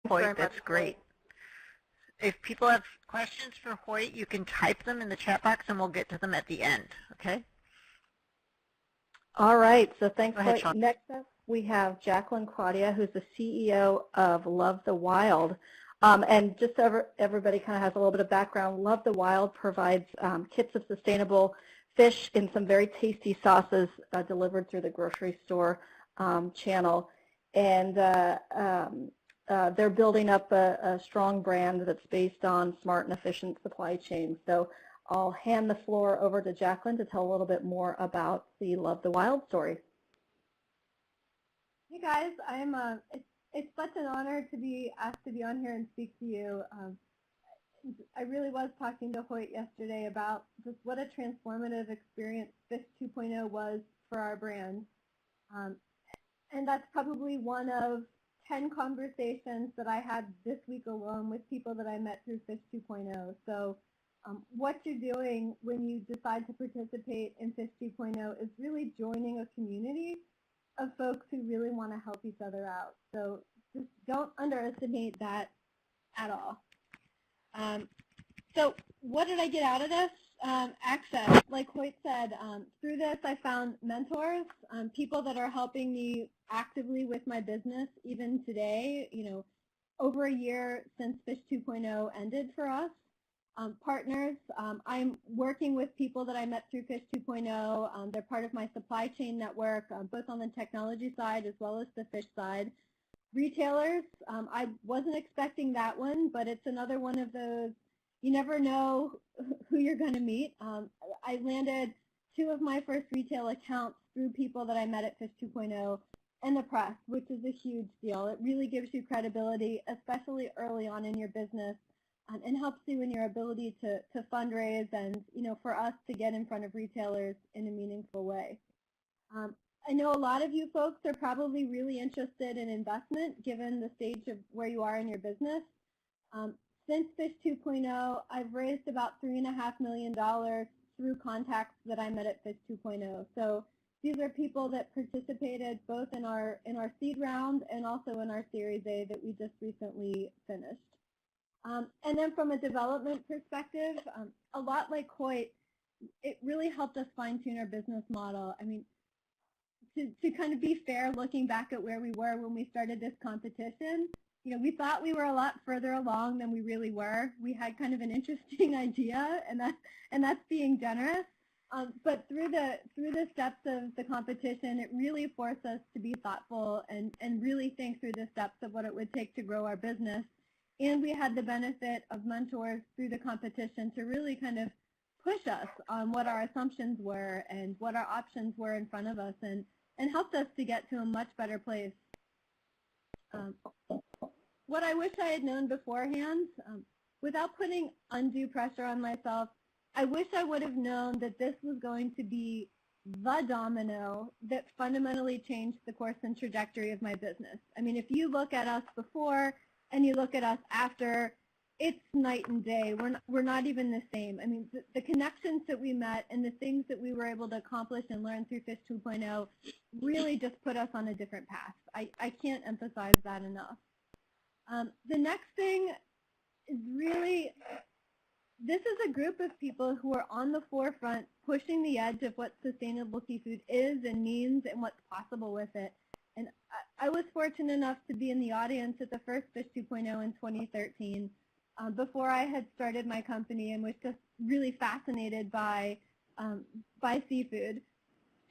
Hoyt, that's great. If people have questions for Hoyt, you can type them in the chat box and we'll get to them at the end, okay? All right, so thanks, Hoyt. Sean. Next up, we have Jacqueline Claudio, who's the CEO of Love the Wild. And just so everybody kind of has a little bit of background, Love the Wild provides kits of sustainable fish in some very tasty sauces delivered through the grocery store channel. And they're building up a strong brand that's based on smart and efficient supply chains. So I'll hand the floor over to Jacqueline to tell a little bit more about the Love the Wild story. Hey guys, it's such an honor to be asked to be on here and speak to you. I really was talking to Hoyt yesterday about just what a transformative experience Fish 2.0 was for our brand. And that's probably one of 10 conversations that I had this week alone with people that I met through Fish 2.0. So what you're doing when you decide to participate in Fish 2.0 is really joining a community of folks who really want to help each other out. So just don't underestimate that at all. So what did I get out of this? Access. Like Hoyt said, through this I found mentors, people that are helping me actively with my business even today, over a year since Fish 2.0 ended for us. Partners, I'm working with people that I met through Fish 2.0. They're part of my supply chain network, both on the technology side as well as the fish side. Retailers, I wasn't expecting that one, but it's another one of those, you never know who you're going to meet. I landed 2 of my first retail accounts through people that I met at Fish 2.0 and the press, which is a huge deal. It really gives you credibility, especially early on in your business, and helps you in your ability to fundraise and, for us to get in front of retailers in a meaningful way. I know a lot of you folks are probably really interested in investment given the stage of where you are in your business. Since Fish 2.0, I've raised about $3.5 million through contacts that I met at Fish 2.0. So these are people that participated both in our seed round and also in our Series A that we just recently finished. And then from a development perspective, a lot like Hoyt, it really helped us fine-tune our business model. I mean, to kind of be fair, looking back at where we were when we started this competition, we thought we were a lot further along than we really were. We had kind of an interesting idea, and that's being generous. But through the steps of the competition, it really forced us to be thoughtful and really think through the steps of what it would take to grow our business. And we had the benefit of mentors through the competition to really kind of push us on what our assumptions were and what our options were in front of us, and helped us to get to a much better place. What I wish I had known beforehand, without putting undue pressure on myself, I wish I would have known that this was going to be the domino that fundamentally changed the course and trajectory of my business. I mean, if you look at us before and you look at us after, it's night and day. We're not even the same. I mean, the connections that we met and the things that we were able to accomplish and learn through Fish 2.0 really just put us on a different path. I can't emphasize that enough. The next thing is really, this is a group of people who are on the forefront pushing the edge of what sustainable seafood is and means and what's possible with it. And I was fortunate enough to be in the audience at the first Fish 2.0 in 2013 before I had started my company, and was just really fascinated by seafood.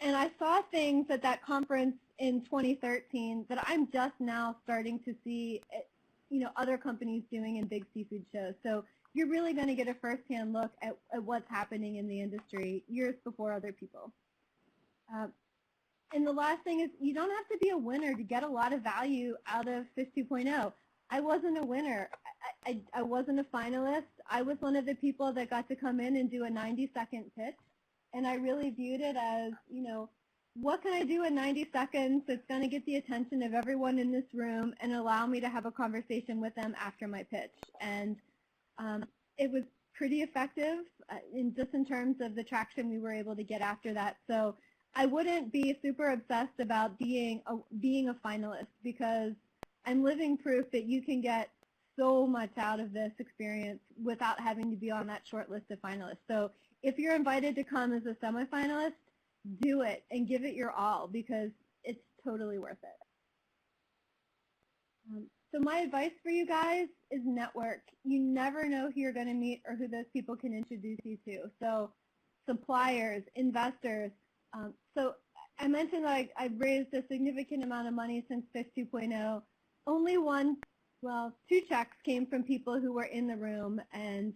And I saw things at that conference in 2013 that I'm just now starting to see other companies doing in big seafood shows. So you're really going to get a first-hand look at what's happening in the industry years before other people. And the last thing is, you don't have to be a winner to get a lot of value out of Fish 2.0. I wasn't a winner. I wasn't a finalist. I was one of the people that got to come in and do a 90-second pitch. And I really viewed it as, what can I do in 90 seconds that's going to get the attention of everyone in this room and allow me to have a conversation with them after my pitch? And it was pretty effective just in terms of the traction we were able to get after that. So I wouldn't be super obsessed about being a finalist, because I'm living proof that you can get so much out of this experience without having to be on that short list of finalists. So if you're invited to come as a semifinalist, do it and give it your all because it's totally worth it. So my advice for you guys is network. You never know who you're going to meet or who those people can introduce you to. So suppliers, investors. So I mentioned that I've raised a significant amount of money since Fish 2.0. Only two checks came from people who were in the room, and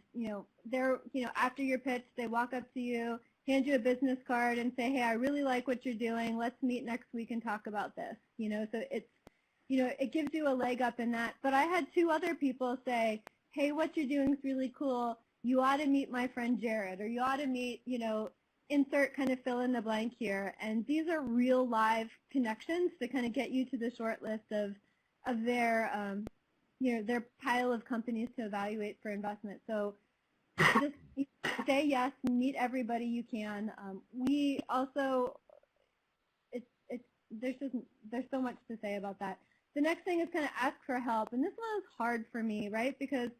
after your pitch, they walk up to you, hand you a business card, and say, "Hey, I really like what you're doing. Let's meet next week and talk about this." So it gives you a leg up in that. But I had 2 other people say, "Hey, what you're doing is really cool. You ought to meet my friend Jared, or you ought to meet, insert kind of fill in the blank here." And these are real live connections to kind of get you to the short list of their pile of companies to evaluate for investment. So just say yes, meet everybody you can. We also, there's so much to say about that. The next thing is kind of ask for help, and this one is hard for me, right? Because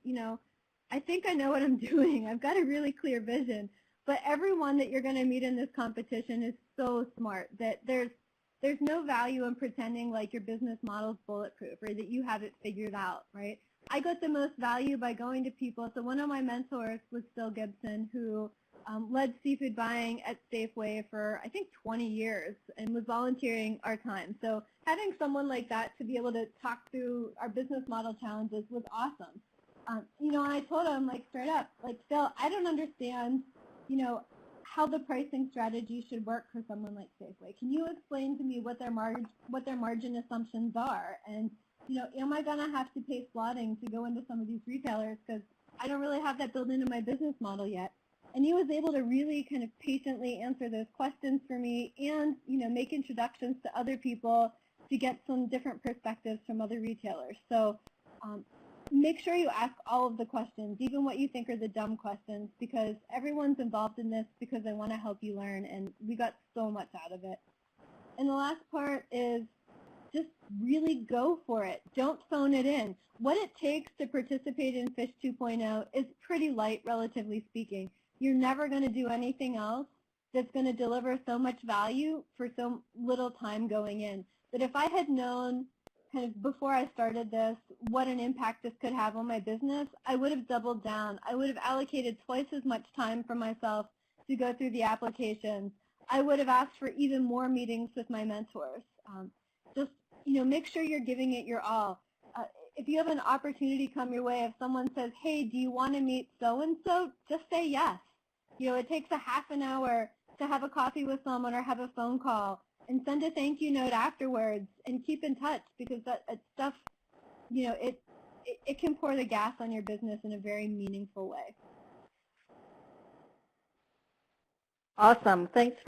I think I know what I'm doing. I've got a really clear vision, but everyone that you're going to meet in this competition is so smart that there's no value in pretending like your business model's bulletproof or that you have it figured out, right? I got the most value by going to people. So one of my mentors was Phil Gibson, who led seafood buying at Safeway for, I think, 20 years and was volunteering our time. So having someone like that to be able to talk through our business model challenges was awesome. And I told him, straight up, Phil, I don't understand, how the pricing strategy should work for someone like Safeway. Can you explain to me what their margin assumptions are? And am I going to have to pay slotting to go into some of these retailers because I don't really have that built into my business model yet? And he was able to really kind of patiently answer those questions for me and make introductions to other people to get some different perspectives from other retailers. So make sure you ask all of the questions, even what you think are the dumb questions, because everyone's involved in this because they want to help you learn, and we got so much out of it. And the last part is just really go for it. Don't phone it in. What it takes to participate in Fish 2.0 is pretty light, relatively speaking. You're never going to do anything else that's going to deliver so much value for so little time going in. But if I had known kind of before I started this what an impact this could have on my business, I would have doubled down. I would have allocated twice as much time for myself to go through the applications. I would have asked for even more meetings with my mentors. Just make sure you're giving it your all. If you have an opportunity come your way, if someone says, "Hey, do you want to meet so-and-so?" just say yes. It takes a half an hour to have a coffee with someone or have a phone call, and send a thank you note afterwards and keep in touch, because that stuff, it can pour the gas on your business in a very meaningful way. Awesome. Thanks